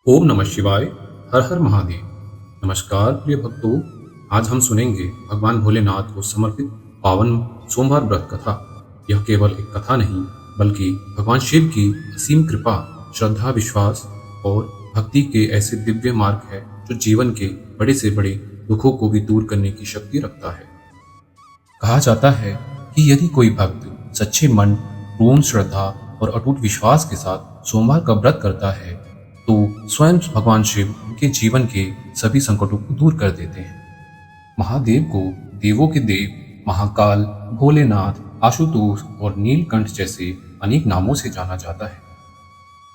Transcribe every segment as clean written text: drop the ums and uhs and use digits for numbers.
ओम नमः शिवाय। हर हर महादेव। नमस्कार प्रिय भक्तों। आज हम सुनेंगे भगवान भोलेनाथ को समर्पित पावन सोमवार व्रत कथा। यह केवल एक कथा नहीं बल्कि भगवान शिव की असीम कृपा, श्रद्धा, विश्वास और भक्ति के ऐसे दिव्य मार्ग है जो जीवन के बड़े से बड़े दुखों को भी दूर करने की शक्ति रखता है। कहा जाता है कि यदि कोई भक्त सच्चे मन, पूर्ण श्रद्धा और अटूट विश्वास के साथ सोमवार का व्रत करता है तो स्वयं भगवान शिव उनके जीवन के सभी संकटों को दूर कर देते हैं। महादेव को देवों के देव, महाकाल, भोलेनाथ, आशुतोष और नीलकंठ जैसे अनेक नामों से जाना जाता है,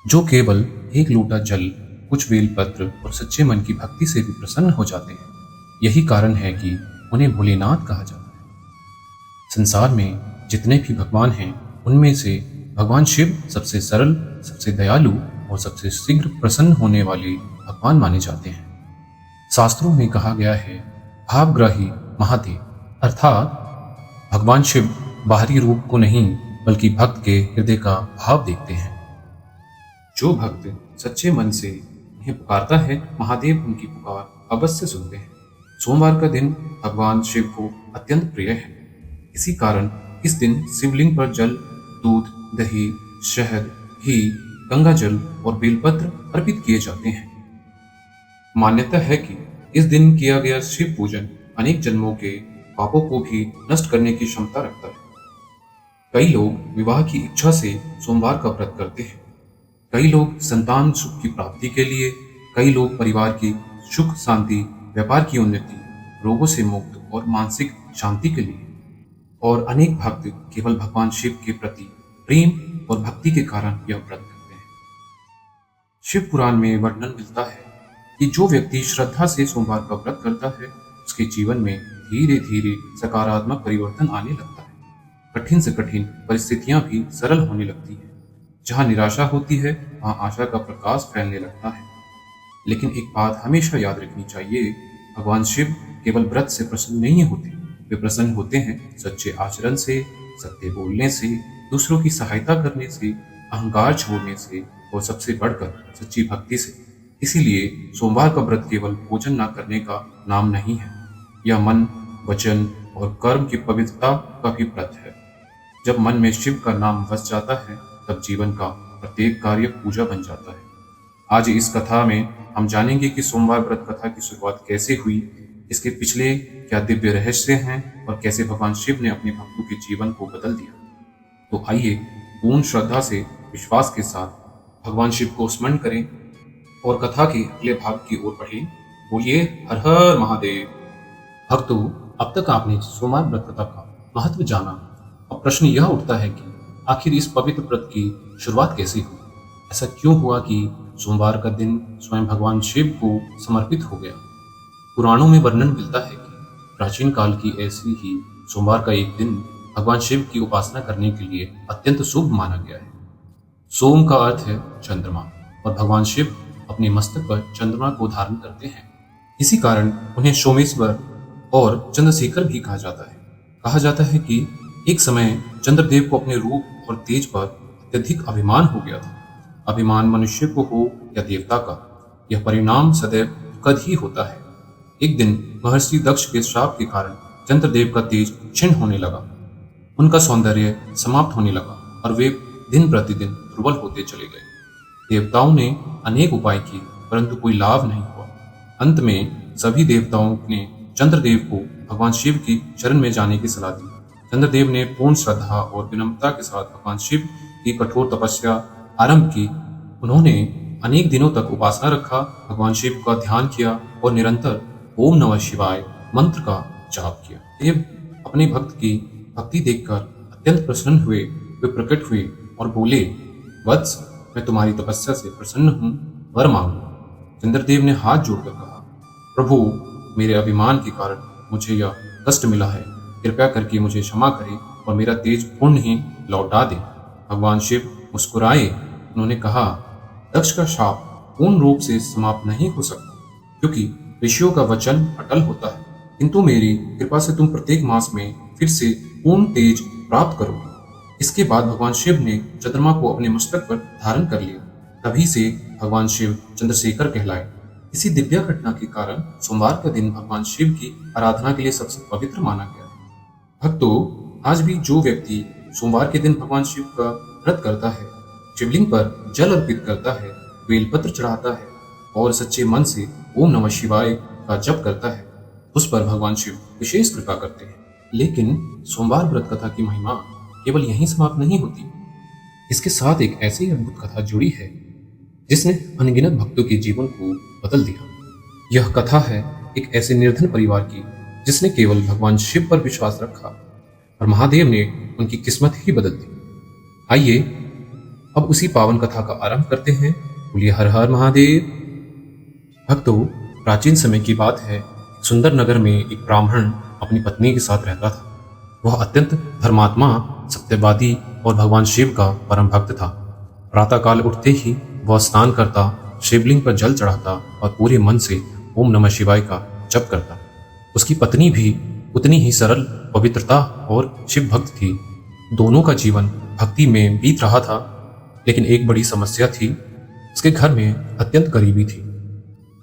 जो केवल एक लोटा जल, कुछ बेलपत्र और सच्चे मन की भक्ति से भी प्रसन्न हो जाते हैं। यही कारण है कि उन्हें भोलेनाथ कहा जाता है। संसार में जितने भी भगवान हैं उनमें से भगवान शिव सबसे सरल, सबसे दयालु और सबसे शीघ्र प्रसन्न होने वाले भगवान माने जाते हैं। शास्त्रों में कहा गया है भावग्राही महादेव, अर्थात भगवान शिव बाहरी रूप को नहीं बल्कि भक्त के हृदय का भाव देखते हैं। जो भक्त सच्चे मन से उन्हें पुकारता है, महादेव उनकी पुकार अवश्य सुनते हैं। सोमवार का दिन भगवान शिव को अत्यंत प्रिय है। इसी कारण इस दिन शिवलिंग पर जल, दूध, दही, शहद, घी, गंगा जल और बेलपत्र अर्पित किए जाते हैं। मान्यता है कि इस दिन किया गया शिव पूजन अनेक जन्मों के पापों को भी नष्ट करने की क्षमता रखता है। कई लोग विवाह की इच्छा से सोमवार का व्रत करते हैं, कई लोग संतान सुख की प्राप्ति के लिए, कई लोग परिवार की सुख शांति, व्यापार की उन्नति, रोगों से मुक्त और मानसिक शांति के लिए, और अनेक भक्त केवल भगवान शिव के प्रति प्रेम और भक्ति के कारण यह व्रत करते हैं। शिव पुराण में वर्णन मिलता है कि जो व्यक्ति श्रद्धा से सोमवार का व्रत करता है उसके जीवन में धीरे धीरे सकारात्मक परिवर्तन आने लगता है। कठिन से कठिन परिस्थितियां भी सरल होने लगती है। जहां निराशा होती है वहां आशा का प्रकाश फैलने लगता है। लेकिन एक बात हमेशा याद रखनी चाहिए, भगवान शिव केवल व्रत से प्रसन्न नहीं होते, वे प्रसन्न होते हैं सच्चे आचरण से, सत्य बोलने से, दूसरों की सहायता करने से, अहंकार छोड़ने से और सबसे बढ़कर सच्ची भक्ति से। इसीलिए सोमवार का व्रत केवल भोजन न करने का नाम नहीं है, यह मन, वचन और कर्म की पवित्रता का भी व्रत है। जब मन में शिव का नाम बस जाता है तब जीवन का प्रत्येक कार्य पूजा बन जाता है। आज इस कथा में हम जानेंगे कि सोमवार व्रत कथा की शुरुआत कैसे हुई, इसके पिछले क्या दिव्य रहस्य हैं और कैसे भगवान शिव ने अपने भक्तों के जीवन को बदल दिया। तो आइए पूर्ण श्रद्धा से, विश्वास के साथ भगवान शिव को स्मरण करें और कथा के अगले भाग की ओर बढ़ें। बोलिए हर हर महादेव। भक्तों, अब तक आपने सोमवार व्रत कथा का महत्व जाना। अब प्रश्न यह उठता है कि आखिर इस पवित्र व्रत की शुरुआत कैसे हुई? ऐसा क्यों हुआ कि सोमवार का दिन स्वयं भगवान शिव को समर्पित हो गया? पुराणों में वर्णन मिलता है कि प्राचीन काल की ऐसी ही सोमवार का एक दिन भगवान शिव की उपासना करने के लिए अत्यंत शुभ माना गया है। सोम का अर्थ है चंद्रमा और भगवान शिव अपने मस्तक पर चंद्रमा को धारण करते हैं। इसी कारण उन्हें सोमेश्वर और चंद्रशेखर भी कहा जाता है। कहा जाता है कि एक समय चंद्रदेव को अपने रूप और तेज पर अत्यधिक अभिमान हो गया था। अभिमान मनुष्य को हो या देवता का, यह परिणाम सदैव दुखद ही होता है। एक दिन महर्षि दक्ष के श्राप के कारण चंद्रदेव का तेज क्षीण होने लगा, उनका सौंदर्य समाप्त होने लगा और वे दिन प्रतिदिन दुर्बल होते चले गए। देवताओं ने अनेक उपाय किए परंतु कोई लाभ नहीं हुआ। अंत में सभी देवताओं ने चंद्रदेव को भगवान शिव की शरण में जाने की सलाह दी। चंद्रदेव ने पूर्ण श्रद्धा और विनम्रता के साथ भगवान शिव की कठोर तपस्या आरंभ की। उन्होंने अनेक दिनों तक उपासना रखा, भगवान शिव का ध्यान किया और निरंतर ओम नमः शिवाय मंत्र का जाप किया। देव अपने भक्त की भक्ति देखकर अत्यंत प्रसन्न हुए। वे प्रकट हुए और बोले, वत्स, मैं तुम्हारी तपस्या से प्रसन्न हूँ, वर मांगो। चंद्रदेव ने हाथ जोड़कर कहा, प्रभु, मेरे अभिमान के कारण मुझे यह कष्ट मिला है, कृपया करके मुझे क्षमा करें और मेरा तेज पूर्ण ही लौटा दें। भगवान शिव मुस्कुराए। उन्होंने कहा, दक्ष का शाप पूर्ण रूप से समाप्त नहीं हो सकता क्योंकि ऋषियों का वचन अटल होता है, किंतु मेरी कृपा से तुम प्रत्येक मास में फिर से पूर्ण तेज प्राप्त करोगे। इसके बाद भगवान शिव ने चंद्रमा को अपने मस्तक पर धारण कर लिया तभी से भगवान शिव चंद्रशेखर कहलाए। इसी दिव्य घटना के कारण सोमवार का दिन भगवान शिव की आराधना के लिए सबसे पवित्र माना गया है। भक्तों, आज भी जो व्यक्ति सोमवार के दिन भगवान शिव का व्रत करता है, शिवलिंग पर जल अर्पित करता है, बेलपत्र चढ़ाता है और सच्चे मन से ओम नमः शिवाय का जप करता है, उस पर भगवान शिव विशेष कृपा करते हैं। लेकिन सोमवार व्रत कथा की महिमा केवल यहीं समाप्त नहीं होती। इसके साथ एक ऐसी अद्भुत कथा जुड़ी है जिसने अनगिनत भक्तों के जीवन को बदल दिया। यह कथा है एक ऐसे निर्धन परिवार की जिसने केवल भगवान शिव पर विश्वास रखा और महादेव ने उनकी किस्मत ही बदल दी। आइए अब उसी पावन कथा का आरंभ करते हैं। बोलिए हर हर महादेव। भक्तों, प्राचीन समय की बात है। सुंदर नगर में एक ब्राह्मण अपनी पत्नी के साथ रहता था। वह अत्यंत धर्मात्मा, सत्यवादी और भगवान शिव का परम भक्त था। प्रातःकाल उठते ही वह स्नान करता, शिवलिंग पर जल चढ़ाता और पूरे मन से ओम नमः शिवाय का जप करता। उसकी पत्नी भी उतनी ही सरल, पवित्रता और शिव भक्त थी। दोनों का जीवन भक्ति में बीत रहा था, लेकिन एक बड़ी समस्या थी। उसके घर में अत्यंत गरीबी थी।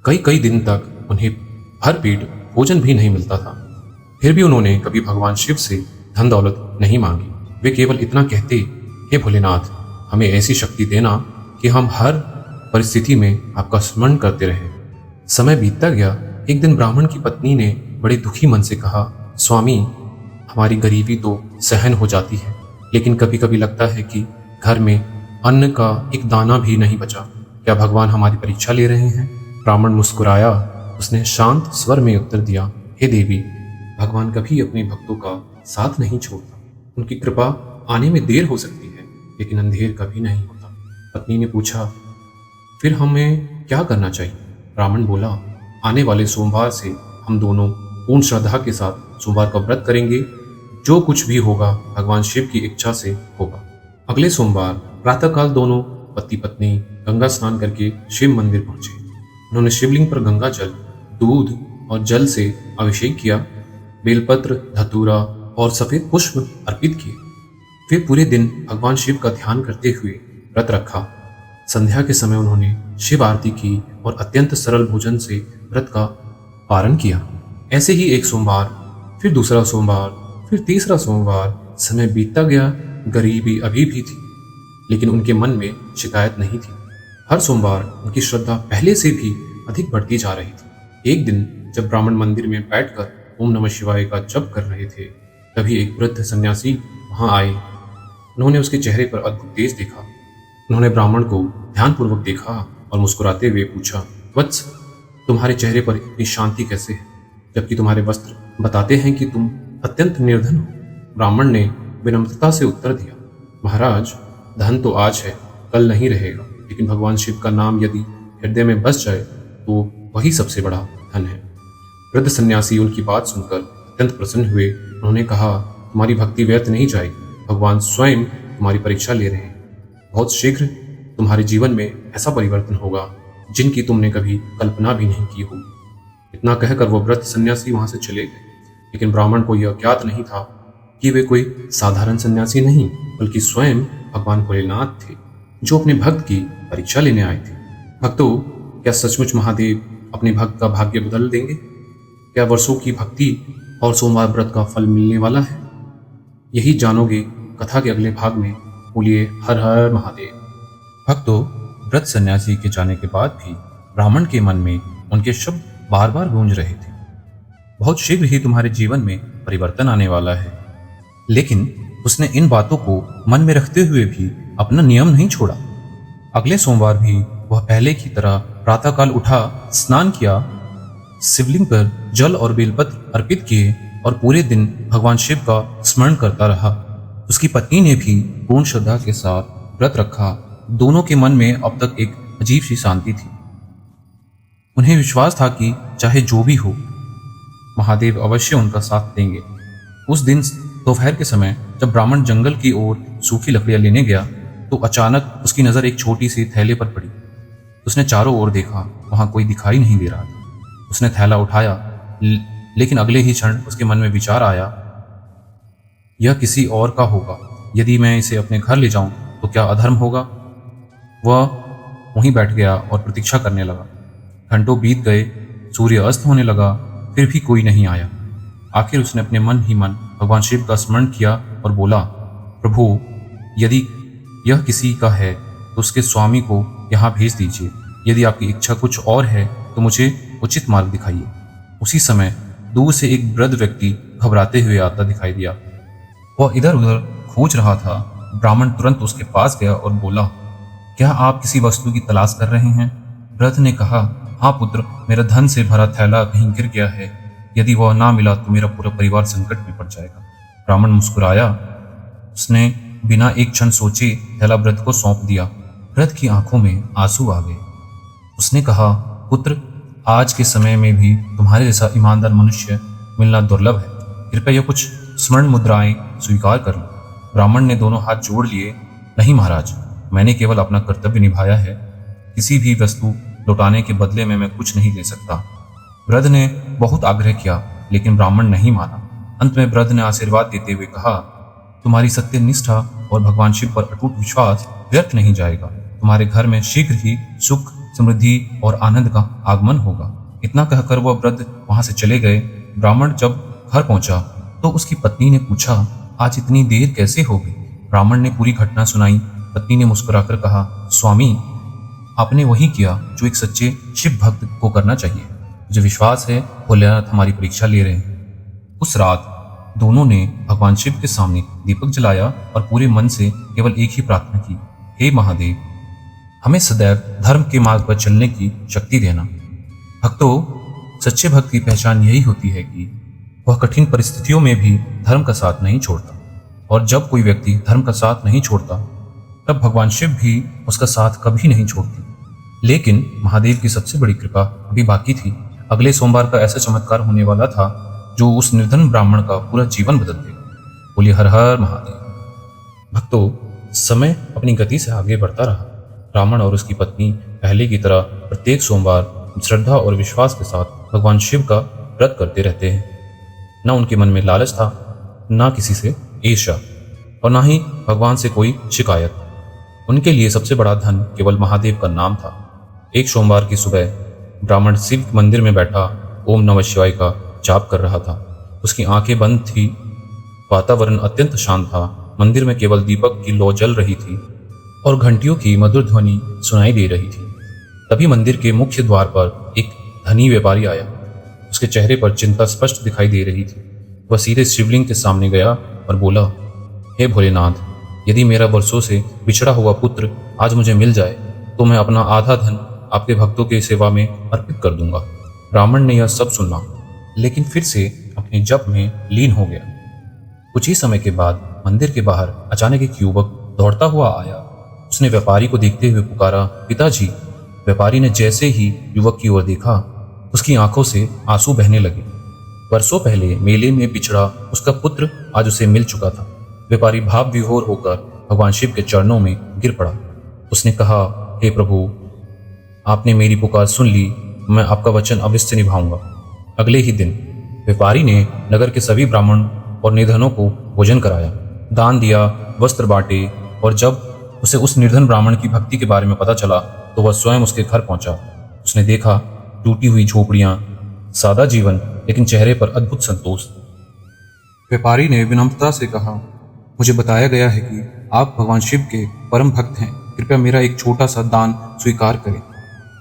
कई कई दिन तक उन्हें भर पेट भोजन भी नहीं मिलता था। फिर भी उन्होंने कभी भगवान शिव से धन दौलत नहीं मांगी। वे केवल इतना कहते, हे भोलेनाथ, हमें ऐसी शक्ति देना कि हम हर परिस्थिति में आपका स्मरण करते रहें। समय बीतता गया। एक दिन ब्राह्मण की पत्नी ने बड़े दुखी मन से कहा, स्वामी, हमारी गरीबी तो सहन हो जाती है, लेकिन कभी कभी लगता है कि घर में अन्न का एक दाना भी नहीं बचा। क्या भगवान हमारी परीक्षा ले रहे हैं? ब्राह्मण मुस्कुराया। उसने शांत स्वर में उत्तर दिया, हे देवी, भगवान कभी अपने भक्तों का साथ नहीं छोड़ता। उनकी कृपा आने में देर हो सकती है, लेकिन अंधेर कभी नहीं होता। पत्नी ने पूछा, फिर हमें क्या करना चाहिए? ब्राह्मण बोला, आने वाले सोमवार से हम दोनों पूर्ण श्रद्धा के साथ सोमवार का व्रत करेंगे। जो कुछ भी होगा भगवान शिव की इच्छा से होगा। अगले सोमवार प्रातःकाल दोनों पति पत्नी गंगा स्नान करके शिव मंदिर पहुंचे। उन्होंने शिवलिंग पर गंगा जल, दूध और जल से अभिषेक किया, बेलपत्र, धतूरा और सफेद पुष्प अर्पित किए। फिर पूरे दिन भगवान शिव का ध्यान करते हुए व्रत रखा। संध्या के समय उन्होंने शिव आरती की और अत्यंत सरल भोजन से व्रत का पारण किया। ऐसे ही एक सोमवार, फिर दूसरा सोमवार, फिर तीसरा सोमवार। समय बीतता गया। गरीबी अभी भी थी, लेकिन उनके मन में शिकायत नहीं थी। हर सोमवार उनकी श्रद्धा पहले से भी अधिक बढ़ती जा रही थी। एक दिन जब ब्राह्मण मंदिर में बैठकर ओम नमः शिवाय का जप कर रहे थे, तभी एक वृद्ध सन्यासी वहां आए। उन्होंने उसके चेहरे पर अद्भुत तेज देखा। उन्होंने ब्राह्मण को ध्यानपूर्वक देखा और मुस्कुराते हुए पूछा, वत्स, तुम्हारे चेहरे पर इतनी शांति कैसे है, जबकि तुम्हारे वस्त्र बताते हैं कि तुम अत्यंत निर्धन हो? ब्राह्मण ने विनम्रता से उत्तर दिया, महाराज, धन तो आज है, कल नहीं रहेगा, लेकिन भगवान शिव का नाम यदि हृदय में बस जाए तो वही सबसे बड़ा धन है। वृद्ध सन्यासी उनकी बात सुनकर अत्यंत प्रसन्न हुए। उन्होंने कहा, तुम्हारी भक्ति व्यर्थ नहीं जाएगी। भगवान स्वयं तुम्हारी परीक्षा ले रहे हैं। बहुत शीघ्र तुम्हारे जीवन में ऐसा परिवर्तन होगा जिनकी तुमने कभी कल्पना भी नहीं की होगी। इतना कहकर वो वृद्ध सन्यासी वहां से चले गए। लेकिन ब्राह्मण को यह ज्ञात नहीं था कि वे कोई साधारण सन्यासी नहीं, बल्कि स्वयं भगवान भोलेनाथ थे, जो अपने भक्त की परीक्षा लेने आए थे। भक्तों, क्या सचमुच महादेव अपने भक्त का भाग्य बदल देंगे? क्या वर्षों की भक्ति और सोमवार व्रत का फल मिलने वाला है? यही जानोगे कथा के अगले भाग में। बोलिए हर हर महादेव। भक्तों, व्रत सन्यासी के जाने के बाद भी ब्राह्मण के मन में उनके शब्द बार बार गूंज रहे थे, बहुत शीघ्र ही तुम्हारे जीवन में परिवर्तन आने वाला है। लेकिन उसने इन बातों को मन में रखते हुए भी अपना नियम नहीं छोड़ा। अगले सोमवार भी वह पहले की तरह प्रातःकाल उठा, स्नान किया, शिवलिंग पर जल और बेलपत्र अर्पित किए और पूरे दिन भगवान शिव का स्मरण करता रहा। उसकी पत्नी ने भी पूर्ण श्रद्धा के साथ व्रत रखा। दोनों के मन में अब तक एक अजीब सी शांति थी। उन्हें विश्वास था कि चाहे जो भी हो, महादेव अवश्य उनका साथ देंगे। उस दिन दोपहर के समय जब ब्राह्मण जंगल की ओर सूखी लकड़ियां लेने गया, तो अचानक उसकी नजर एक छोटी सी थैले पर पड़ी। उसने चारों ओर देखा, वहां कोई दिखाई नहीं दे रहा था। उसने थैला उठाया, लेकिन अगले ही क्षण उसके मन में विचार आया, यह किसी और का होगा। यदि मैं इसे अपने घर ले जाऊं तो क्या अधर्म होगा? वह वहीं बैठ गया और प्रतीक्षा करने लगा। घंटों बीत गए, सूर्य अस्त होने लगा, फिर भी कोई नहीं आया। आखिर उसने अपने मन ही मन भगवान शिव का स्मरण किया और बोला, प्रभु, यदि यह किसी का है तो उसके स्वामी को यहाँ भेज दीजिए। यदि आपकी इच्छा कुछ और है तो मुझे उचित मार्ग दिखाइए। उसी समय दूर से एक वृद्ध व्यक्ति घबराते हुए आता दिखाई दिया। वह इधर उधर खोज रहा था। ब्राह्मण तुरंत उसके पास गया और बोला, क्या आप किसी वस्तु की तलाश कर रहे हैं? वृद्ध ने कहा, हाँ पुत्र, मेरा धन से भरा थैला कहीं गिर गया है। यदि वह ना मिला तो मेरा पूरा परिवार संकट में पड़ जाएगा। ब्राह्मण मुस्कुराया। उसने बिना एक क्षण सोचे थैला वृद्ध को सौंप दिया। वृद्ध की आंखों में आंसू आ गए। उसने कहा, पुत्र, आज के समय में भी तुम्हारे जैसा ईमानदार मनुष्य मिलना दुर्लभ है। कृपया यह कुछ स्वर्ण मुद्राएं स्वीकार कर लो। ब्राह्मण ने दोनों हाथ जोड़ लिए। नहीं महाराज, मैंने केवल अपना कर्तव्य निभाया है। किसी भी वस्तु लौटाने के बदले में मैं कुछ नहीं ले सकता। वृद्ध ने बहुत आग्रह किया, लेकिन ब्राह्मण नहीं माना। अंत में वृद्ध ने आशीर्वाद देते हुए कहा, तुम्हारी सत्यनिष्ठा और भगवान शिव पर अटूट विश्वास व्यर्थ नहीं जाएगा। तुम्हारे घर में शीघ्र ही सुख, समृद्धि और आनंद का आगमन होगा। इतना कहकर वह वृद्ध वहां से चले गए। ब्राह्मण जब घर पहुंचा तो उसकी पत्नी ने पूछा, आज इतनी देर कैसे हो गई? ब्राह्मण ने पूरी घटना सुनाई। पत्नी ने मुस्कुराकर कहा, स्वामी, आपने वही किया जो एक सच्चे शिव भक्त को करना चाहिए। मुझे विश्वास है भोलेनाथ हमारी परीक्षा ले रहे हैं। उस रात दोनों ने भगवान शिव के सामने दीपक जलाया और पूरे मन से केवल एक ही प्रार्थना की, हे महादेव, हमें सदैव धर्म के मार्ग पर चलने की शक्ति देना। भक्तों, सच्चे भक्त की पहचान यही होती है कि वह कठिन परिस्थितियों में भी धर्म का साथ नहीं छोड़ता। और जब कोई व्यक्ति धर्म का साथ नहीं छोड़ता, तब भगवान शिव भी उसका साथ कभी नहीं छोड़ते। लेकिन महादेव की सबसे बड़ी कृपा अभी बाकी थी। अगले सोमवार का ऐसा चमत्कार होने वाला था जो उस निर्धन ब्राह्मण का पूरा जीवन बदल देगा। बोलिए हर हर महादेव। भक्तों, समय अपनी गति से आगे बढ़ता रहा। ब्राह्मण और उसकी पत्नी पहले की तरह प्रत्येक सोमवार श्रद्धा और विश्वास के साथ भगवान शिव का व्रत करते रहते हैं। न उनके मन में लालच था, न किसी से ईर्ष्या, और न ही भगवान से कोई शिकायत। उनके लिए सबसे बड़ा धन केवल महादेव का नाम था। एक सोमवार की सुबह ब्राह्मण शिव मंदिर में बैठा ओम नमः शिवाय का जाप कर रहा था। उसकी आंखें बंद थी। वातावरण अत्यंत शांत था। मंदिर में केवल दीपक की लौ जल रही थी और घंटियों की मधुर ध्वनि सुनाई दे रही थी। तभी मंदिर के मुख्य द्वार पर एक धनी व्यापारी आया। उसके चेहरे पर चिंता स्पष्ट दिखाई दे रही थी। वह सीधे शिवलिंग के सामने गया और बोला, हे भोलेनाथ, यदि मेरा वर्षों से बिछड़ा हुआ पुत्र आज मुझे मिल जाए तो मैं अपना आधा धन आपके भक्तों की सेवा में अर्पित कर दूंगा। ब्राह्मण ने यह सब सुना, लेकिन फिर से अपने जप में लीन हो गया। कुछ ही समय के बाद मंदिर के बाहर अचानक एक युवक दौड़ता हुआ आया। उसने व्यापारी को देखते हुए पुकारा, पिताजी। व्यापारी ने जैसे ही युवक की ओर देखा, उसकी आंखों से आंसू बहने लगे। वर्षों पहले मेले में बिछड़ा उसका पुत्र आज उसे मिल चुका था। व्यापारी भाव विभोर होकर भगवान शिव के चरणों में गिर पड़ा। उसने कहा, हे प्रभु, आपने मेरी पुकार सुन ली। मैं आपका वचन अवश्य निभाऊंगा। अगले ही दिन व्यापारी ने नगर के सभी ब्राह्मण और निर्धनों को भोजन कराया, दान दिया, वस्त्र बांटे। और जब उसे उस निर्धन ब्राह्मण की भक्ति के बारे में पता चला तो वह स्वयं उसके घर पहुंचा। उसने देखा टूटी हुई झोपड़ियां, सादा जीवन, लेकिन चेहरे पर अद्भुत संतोष। व्यापारी ने विनम्रता से कहा, मुझे बताया गया है कि आप भगवान शिव के परम भक्त हैं। कृपया मेरा एक छोटा सा दान स्वीकार करें।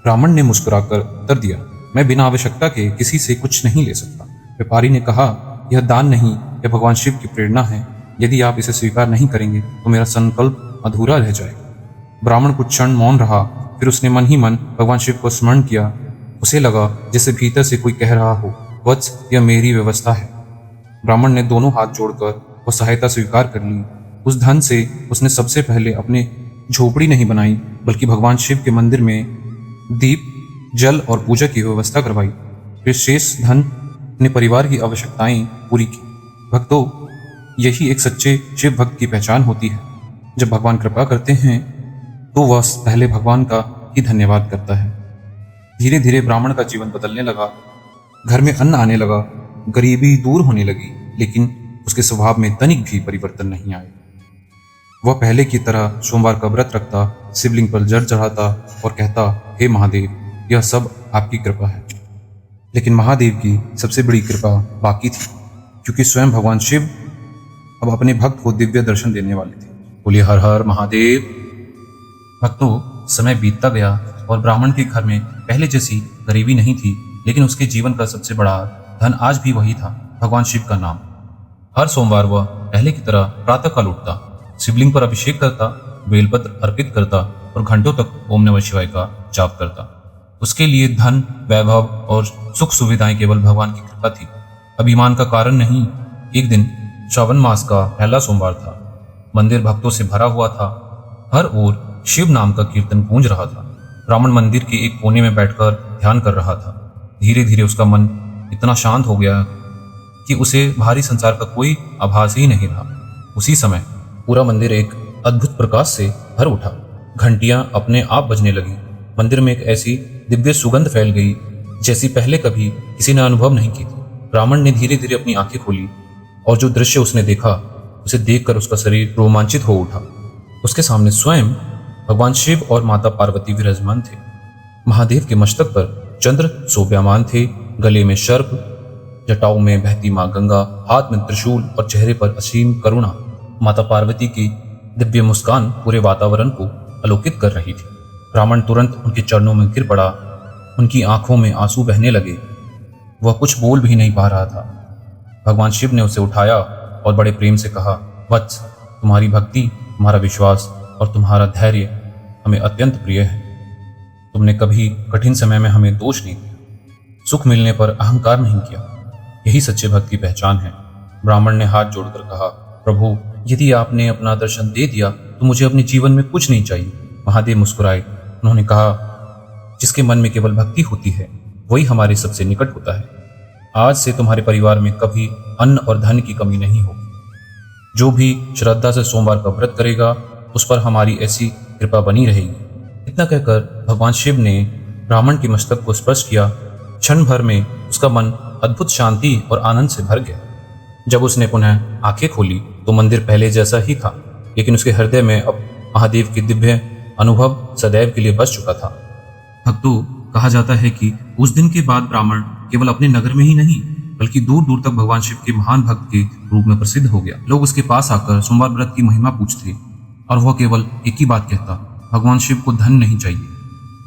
ब्राह्मण ने मुस्कुराकर उत्तर दिया, मैं बिना आवश्यकता के किसी से कुछ नहीं ले सकता। व्यापारी ने कहा, यह दान नहीं, यह भगवान शिव की प्रेरणा है। यदि आप इसे स्वीकार नहीं करेंगे तो मेरा संकल्प अधूरा रह जाएगा। ब्राह्मण कुछ क्षण मौन रहा, फिर उसने मन ही मन भगवान शिव को स्मरण किया। उसे लगा जैसे भीतर से कोई कह रहा हो, वत्स, यह मेरी व्यवस्था है। ब्राह्मण ने दोनों हाथ जोड़कर वह सहायता स्वीकार कर ली। उस धन से उसने सबसे पहले अपने झोपड़ी नहीं बनाई, बल्कि भगवान शिव के मंदिर में दीप, जल और पूजा की व्यवस्था करवाई। फिर शेष धन अपने परिवार की आवश्यकताएं पूरी की। भक्तों, यही एक सच्चे शिव भक्त की पहचान होती है। जब भगवान कृपा करते हैं तो वह पहले भगवान का ही धन्यवाद करता है। धीरे धीरे ब्राह्मण का जीवन बदलने लगा। घर में अन्न आने लगा, गरीबी दूर होने लगी, लेकिन उसके स्वभाव में तनिक भी परिवर्तन नहीं आया। वह पहले की तरह सोमवार का व्रत रखता, शिवलिंग पर जल चढ़ाता और कहता, हे महादेव, यह सब आपकी कृपा है। लेकिन महादेव की सबसे बड़ी कृपा बाकी थी, क्योंकि स्वयं भगवान शिव अब अपने भक्त को दिव्य दर्शन देने वाले थे। बोलिए हर हर महादेव। भक्तों, समय बीतता गया और ब्राह्मण के घर में पहले जैसी गरीबी नहीं थी, लेकिन उसके जीवन का सबसे बड़ा धन आज भी वही था, भगवान शिव का नाम। हर सोमवार वह पहले की तरह प्रातःकाल उठता, शिवलिंग पर अभिषेक करता, बेलपत्र अर्पित करता और घंटों तक ओम नमः शिवाय का जाप करता। उसके लिए धन, वैभव और सुख सुविधाएं केवल भगवान की कृपा थी, अभिमान का कारण नहीं। एक दिन श्रावण मास का पहला सोमवार था। मंदिर भक्तों से भरा हुआ था। हर ओर शिव नाम का कीर्तन गूंज रहा था। ब्राह्मण मंदिर के एक कोने में बैठकर ध्यान कर रहा था। धीरे धीरे उसका मन इतना शांत हो गया कि उसे बाहरी संसार का कोई आभास ही नहीं रहा। उसी समय पूरा मंदिर एक अद्भुत प्रकाश से भर उठा। घंटियां अपने आप बजने लगी। मंदिर में एक ऐसी दिव्य सुगंध फैल गई जैसी पहले कभी किसी ने अनुभव नहीं की थी। ब्राह्मण ने धीरे धीरे अपनी आंखें खोली और जो दृश्य उसने देखा, उसे देखकर उसका शरीर रोमांचित हो उठा। उसके सामने स्वयं भगवान शिव और माता पार्वती विराजमान थे। महादेव के मस्तक पर चंद्र शोभायमान थे, गले में सर्प, जटाओं में बहती मां गंगा, हाथ में त्रिशूल और चेहरे पर असीम करुणा। माता पार्वती की दिव्य मुस्कान पूरे वातावरण को आलोकित कर रही थी। ब्राह्मण तुरंत उनके चरणों में गिर पड़ा। उनकी आंखों में आंसू बहने लगे। वह कुछ बोल भी नहीं पा रहा था। भगवान शिव ने उसे उठाया और बड़े प्रेम से कहा, वत्स, तुम्हारी भक्ति, तुम्हारा विश्वास और तुम्हारा धैर्य हमें अत्यंत प्रिय है। तुमने कभी कठिन समय में हमें दोष नहीं दिया, सुख मिलने पर अहंकार नहीं किया। यही सच्चे भक्त की पहचान है। ब्राह्मण ने हाथ जोड़कर कहा, प्रभु, यदि आपने अपना दर्शन दे दिया तो मुझे अपने जीवन में कुछ नहीं चाहिए। महादेव मुस्कुराए। उन्होंने कहा, जिसके मन में केवल भक्ति होती है वही हमारे सबसे निकट होता है। आज से तुम्हारे परिवार में कभी अन्न और धन की कमी नहीं होगी। जो भी श्रद्धा से सोमवार का व्रत करेगा उस पर हमारी ऐसी कृपा बनी रहेगी। इतना कहकर भगवान शिव ने ब्राह्मण के मस्तक को स्पर्श किया। क्षण भर में उसका मन अद्भुत शांति और आनंद से भर गया। जब उसने पुनः आंखें खोली तो मंदिर पहले जैसा ही था, लेकिन उसके हृदय में अब महादेव की दिव्य अनुभव सदैव के लिए बस चुका था। भक्तों, कहा जाता है कि उस दिन के बाद ब्राह्मण केवल अपने नगर में ही नहीं बल्कि दूर दूर तक भगवान शिव के महान भक्त के रूप में प्रसिद्ध हो गया। लोग उसके पास आकर सोमवार व्रत की महिमा पूछते और वह केवल एक ही बात कहता, भगवान शिव को धन नहीं चाहिए,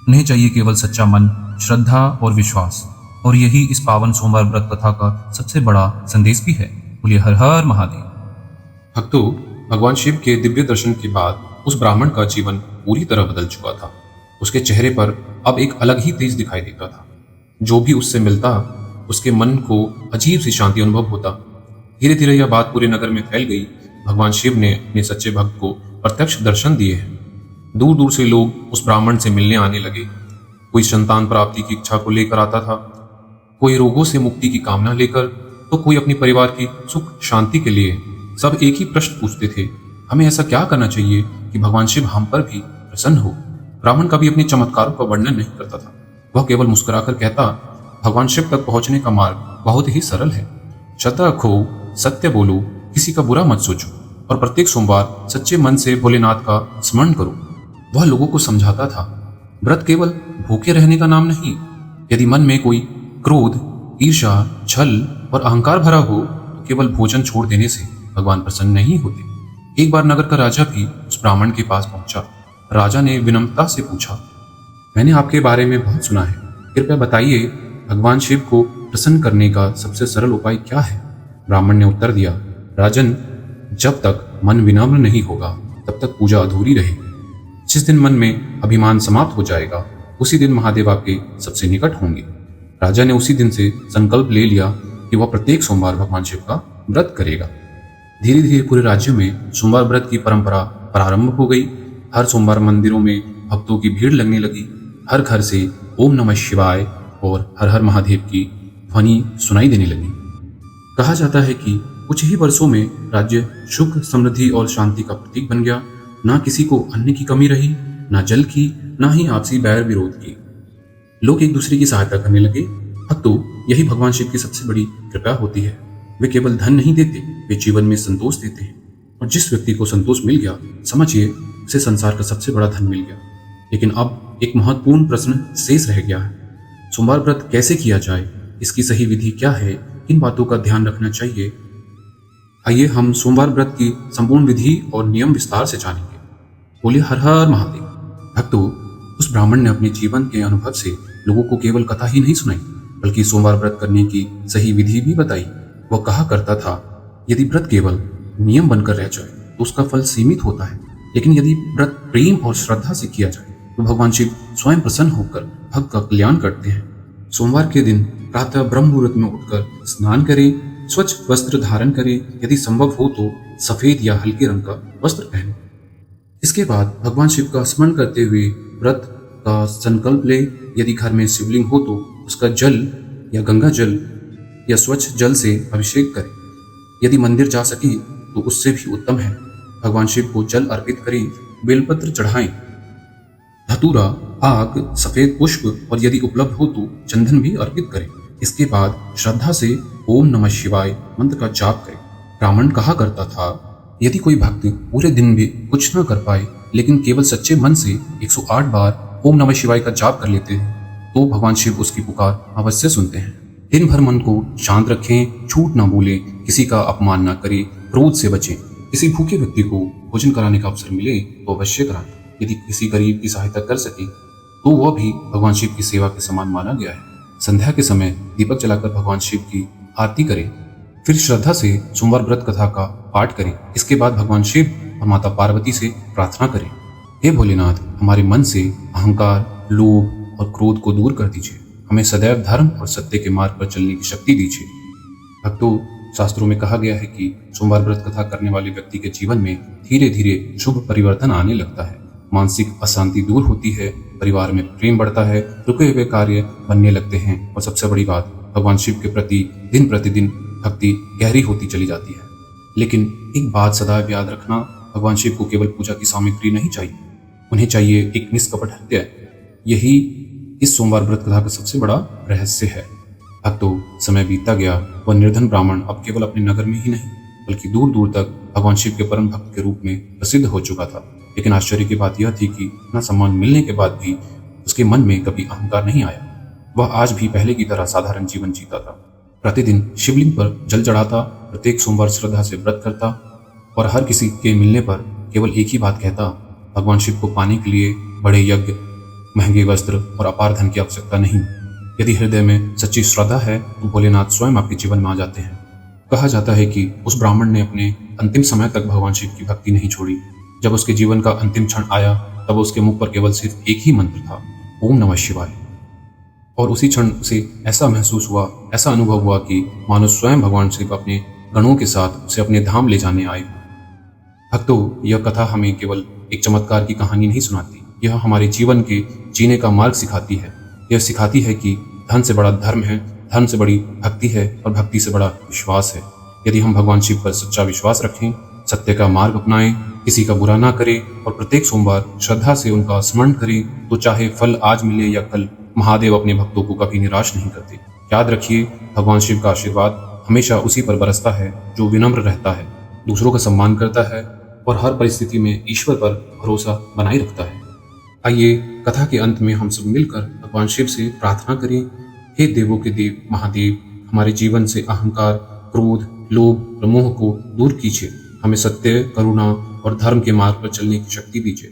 उन्हें चाहिए केवल सच्चा मन, श्रद्धा और विश्वास। और यही इस पावन सोमवार व्रत कथा का सबसे बड़ा संदेश भी है। बोलिए हर हर महादेव। भक्तों, भगवान शिव के दिव्य दर्शन के बाद उस ब्राह्मण का जीवन पूरी तरह बदल चुका था। उसके चेहरे पर अब एक अलग ही तेज दिखाई देता था। जो भी उससे मिलता उसके मन को अजीब सी शांति अनुभव होता। धीरे धीरे यह बात पूरे नगर में फैल गई। भगवान शिव ने अपने सच्चे भक्त को प्रत्यक्ष दर्शन दिए हैं। दूर दूर से लोग उस ब्राह्मण से मिलने आने लगे। कोई संतान प्राप्ति की इच्छा को लेकर आता था, कोई रोगों से मुक्ति की कामना लेकर, तो कोई अपने परिवार की सुख शांति के लिए। सब एक ही प्रश्न पूछते थे, हमें ऐसा क्या करना चाहिए कि भगवान शिव हम पर भी प्रसन्न हो। ब्राह्मण कभी अपने चमत्कारों का वर्णन नहीं करता था। वह केवल मुस्कुराकर कहता, भगवान शिव तक पहुंचने का मार्ग बहुत ही सरल है। श्रद्धा रखो, सत्य बोलो, किसी का बुरा मत सोचो और प्रत्येक सोमवार सच्चे मन से भोलेनाथ का स्मरण करो। वह लोगों को समझाता था, व्रत केवल भूखे रहने का नाम नहीं। यदि मन में कोई क्रोध, ईर्ष्या, छल और अहंकार भरा हो तो केवल भोजन छोड़ देने से भगवान प्रसन्न नहीं होते। एक बार नगर का राजा भी उस ब्राह्मण के पास पहुंचा। राजा ने विनम्रता से पूछा, मैंने आपके बारे में बहुत सुना है, कृपया बताइए भगवान शिव को प्रसन्न करने का सबसे सरल उपाय क्या है। ब्राह्मण ने उत्तर दिया, राजन, जब तक मन विनम्र नहीं होगा तब तक पूजा अधूरी रहेगी। जिस दिन मन में अभिमान समाप्त हो जाएगा उसी दिन महादेव आपके सबसे निकट होंगे। राजा ने उसी दिन से संकल्प ले लिया कि वह प्रत्येक सोमवार भगवान शिव का व्रत करेगा। धीरे धीरे पूरे राज्य में सोमवार व्रत की परंपरा प्रारंभ हो गई। हर सोमवार मंदिरों में भक्तों की भीड़ लगने लगी। हर घर से ओम नमः शिवाय और हर हर महादेव की ध्वनि सुनाई देने लगी। कहा जाता है कि कुछ ही वर्षों में राज्य सुख, समृद्धि और शांति का प्रतीक बन गया। ना किसी को अन्न की कमी रही, ना जल की, ना ही आपसी बैर विरोध की। लोग एक दूसरे की सहायता करने लगे। भक्तों, यही भगवान शिव की सबसे बड़ी कृपा होती है। वे केवल धन नहीं देते, वे जीवन में संतोष देते हैं। और जिस व्यक्ति को संतोष मिल गया, समझिए उसे संसार का सबसे बड़ा धन मिल गया। लेकिन अब एक महत्वपूर्ण प्रश्न शेष रह गया है। सोमवार व्रत कैसे किया जाए, इसकी सही विधि क्या है, किन बातों का ध्यान रखना चाहिए। आइए हम सोमवार व्रत की संपूर्ण विधि और नियम विस्तार से जानेंगे। बोलिए हर हर महादेव। भक्तों, उस ब्राह्मण ने अपने जीवन के अनुभव से लोगों को केवल कथा ही नहीं सुनाई, बल्कि सोमवार व्रत करने की सही विधि भी बताई। वह कहा करता था, यदि व्रत केवल नियम बनकर रह जाए तो उसका फल सीमित होता है, लेकिन यदि व्रत प्रेम और श्रद्धा से किया जाए तो भगवान शिव स्वयं प्रसन्न होकर भक्त का कल्याण करते हैं। सोमवार के दिन प्रातः ब्रह्म मुहूर्त में उठकर स्नान करें, स्वच्छ वस्त्र धारण करें, यदि संभव हो तो सफेद या हल्के रंग का वस्त्र पहनें। इसके बाद भगवान शिव का स्मरण करते हुए व्रत का संकल्प ले। यदि घर में शिवलिंग हो तो उसका जल या गंगा जल या स्वच्छ जल से अभिषेक करें। यदि मंदिर जा सके तो उससे भी उत्तम है। भगवान शिव को जल अर्पित करें, बेलपत्र चढ़ाएं, धतूरा, आग, सफेद पुष्प और यदि उपलब्ध हो तो चंदन भी अर्पित करें। इसके बाद श्रद्धा से ओम नमः शिवाय मंत्र का जाप करें। ब्राह्मण कहा करता था, यदि कोई भक्त पूरे दिन भी कुछ न कर पाए लेकिन केवल सच्चे मन से 108 बार ओम नमः शिवाय का जाप कर लेते हैं तो भगवान शिव उसकी पुकार अवश्य सुनते हैं। दिन भर मन को शांत रखें, झूठ न बोलें, किसी का अपमान न करें, क्रोध से बचें। किसी भूखे व्यक्ति को भोजन कराने का अवसर मिले तो अवश्य कराएं। यदि किसी गरीब की सहायता कर सके तो वह भी भगवान शिव की सेवा के समान माना गया है। संध्या के समय दीपक जलाकर भगवान शिव की आरती करें, फिर श्रद्धा से सोमवार व्रत कथा का पाठ करें। इसके बाद भगवान शिव और माता पार्वती से प्रार्थना करें, हे भोलेनाथ, हमारे मन से अहंकार, लोभ और क्रोध को दूर कर दीजिए। हमें सदैव धर्म और सत्य के मार्ग पर चलने की शक्ति दीजिए। भक्तों, शास्त्रों में कहा गया है कि सोमवार व्रत कथा करने वाले व्यक्ति के जीवन में धीरे धीरे शुभ परिवर्तन आने लगता है। मानसिक अशांति दूर होती है, परिवार में प्रेम बढ़ता है, रुके हुए कार्य बनने लगते हैं और सबसे बड़ी बात, भगवान शिव के प्रति दिन प्रतिदिन भक्ति गहरी होती चली जाती है। लेकिन एक बात सदैव याद रखना, भगवान शिव को केवल पूजा की सामग्री नहीं चाहिए, उन्हें चाहिए एक निष्कपट हृदय। यही इस सोमवार व्रत कथा का सबसे बड़ा रहस्य है। भक्तों, समय बीतता गया, वह निर्धन ब्राह्मण अब केवल अपने नगर में ही नहीं बल्कि दूर दूर तक भगवान शिव के परम भक्त के रूप में प्रसिद्ध हो चुका था। लेकिन आश्चर्य की बात यह थी कि इतना सम्मान मिलने के बाद भी उसके मन में कभी अहंकार नहीं आया। वह आज भी पहले की तरह साधारण जीवन जीता था। प्रतिदिन शिवलिंग पर जल चढ़ाता, प्रत्येक सोमवार श्रद्धा से व्रत करता और हर किसी के मिलने पर केवल एक ही बात कहता, भगवान शिव को पाने के लिए बड़े यज्ञ, महंगे वस्त्र और अपार धन की आवश्यकता नहीं। यदि हृदय में सच्ची श्रद्धा है तो भोलेनाथ स्वयं आपके जीवन में आ जाते हैं। कहा जाता है कि उस ब्राह्मण ने अपने अंतिम समय तक भगवान शिव की भक्ति नहीं छोड़ी। जब उसके जीवन का अंतिम क्षण आया तब उसके मुख पर केवल सिर्फ एक ही मंत्र था, ओम नमः शिवाय। और उसी क्षण से ऐसा महसूस हुआ, ऐसा अनुभव हुआ कि मानो स्वयं भगवान शिव अपने गणों के साथ उसे अपने धाम ले जाने आए। भक्तों, यह कथा हमें केवल एक चमत्कार की कहानी नहीं सुनाती, यह हमारे जीवन के जीने का मार्ग सिखाती है। यह सिखाती है कि धन से बड़ा धर्म है, धर्म से बड़ी भक्ति है और भक्ति से बड़ा विश्वास है। यदि हम भगवान शिव पर सच्चा विश्वास रखें, सत्य का मार्ग अपनाएं, किसी का बुरा ना करें और प्रत्येक सोमवार श्रद्धा से उनका स्मरण करें, तो चाहे फल आज मिले या कल, महादेव अपने भक्तों को कभी निराश नहीं करते। याद रखिए, भगवान शिव का आशीर्वाद हमेशा उसी पर बरसता है जो विनम्र रहता है, दूसरों का सम्मान करता है और हर परिस्थिति में ईश्वर पर भरोसा बनाए रखता है। आइए कथा के अंत में हम सब मिलकर भगवान शिव से प्रार्थना करें, हे देवों के देव महादेव, हमारे जीवन से अहंकार, क्रोध, लोभ और मोह को दूर कीजिए। हमें सत्य, करुणा और धर्म के मार्ग पर चलने की शक्ति दीजिए।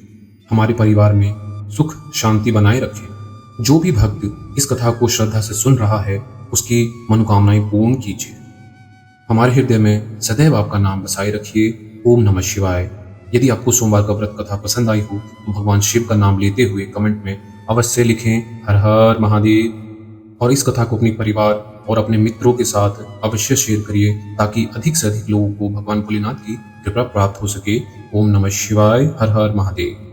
हमारे परिवार में सुख शांति बनाए रखें। जो भी भक्त इस कथा को श्रद्धा से सुन रहा है, उसकी मनोकामनाएं पूर्ण कीजिए। हमारे हृदय में सदैव आपका नाम बसाए रखिए। ओम नमः शिवाय। यदि आपको सोमवार का व्रत कथा पसंद आई हो तो भगवान शिव का नाम लेते हुए कमेंट में अवश्य लिखें, हर हर महादेव। और इस कथा को अपने परिवार और अपने मित्रों के साथ अवश्य शेयर करिए ताकि अधिक से अधिक लोगों को भगवान भोलेनाथ की कृपा प्राप्त हो सके। ओम नमः शिवाय। हर हर महादेव।